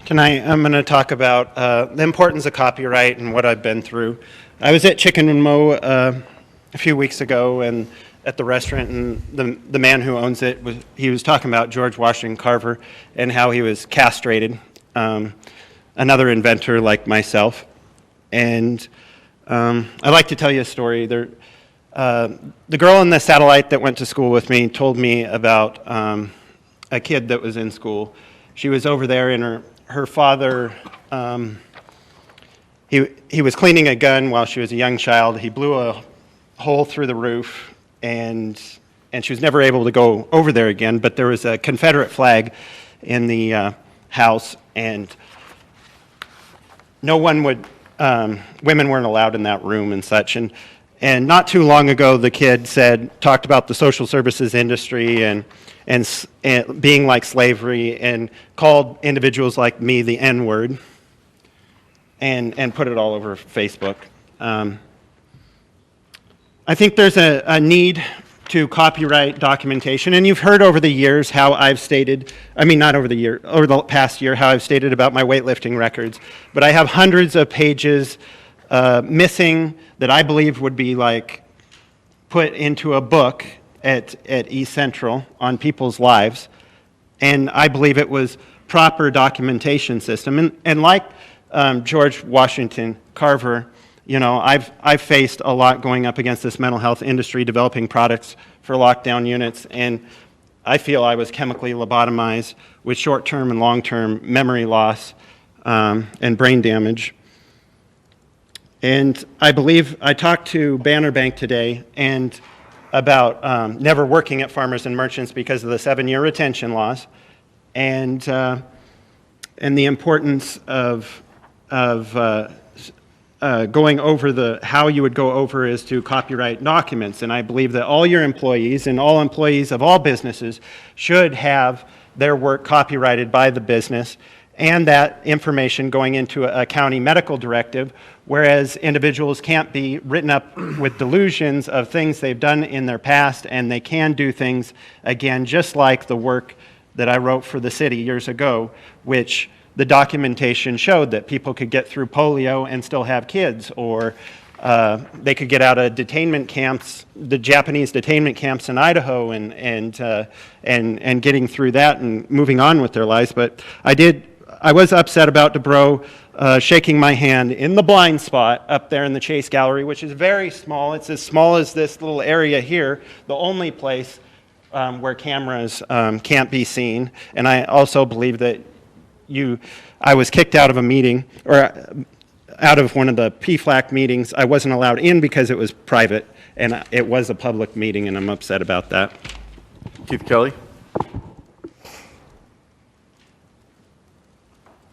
Tonight I'm going to talk about the importance of copyright and what I've been through. I was at Chicken and Mo a few weeks ago and at the restaurant, and the man who owns it, he was talking about George Washington Carver and how he was castrated, another inventor like myself. And I'd like to tell you a story. The girl in the satellite that went to school with me told me about a kid that was in school. She was over there and her father, he was cleaning a gun while she was a young child. He blew a hole through the roof, and she was never able to go over there again, but there was a Confederate flag in the house, and no one would, women weren't allowed in that room and such. And not too long ago, the kid talked about the social services industry and being like slavery, and called individuals like me the N-word, and put it all over Facebook. I think there's a need to copyright documentation, and you've heard over the years how I've stated, not over the year, over the past year, how I've stated about my weightlifting records, but I have hundreds of pages missing that I believe would be put into a book at East Central on people's lives, and I believe it was proper documentation system. And like George Washington Carver, I've faced a lot going up against this mental health industry, developing products for lockdown units, and I feel I was chemically lobotomized with short-term and long-term memory loss and brain damage. And I believe I talked to Banner Bank today and about never working at Farmers and Merchants because of the 7-year retention laws, and the importance of going over how you would go over is to copyright documents. And I believe that all your employees and all employees of all businesses should have their work copyrighted by the business, and that information going into a county medical directive, whereas individuals can't be written up with delusions of things they've done in their past, and they can do things again, just like the work that I wrote for the city years ago, which the documentation showed that people could get through polio and still have kids, or they could get out of detainment camps, the Japanese detainment camps in Idaho, and getting through that and moving on with their lives. But I was upset about DeBro shaking my hand in the blind spot up there in the Chase Gallery, which is very small. It's as small as this little area here, the only place where cameras can't be seen. And I also believe that I was kicked out of a meeting, or out of one of the PFLAC meetings. I wasn't allowed in because it was private, and it was a public meeting, and I'm upset about that. Keith Kelly.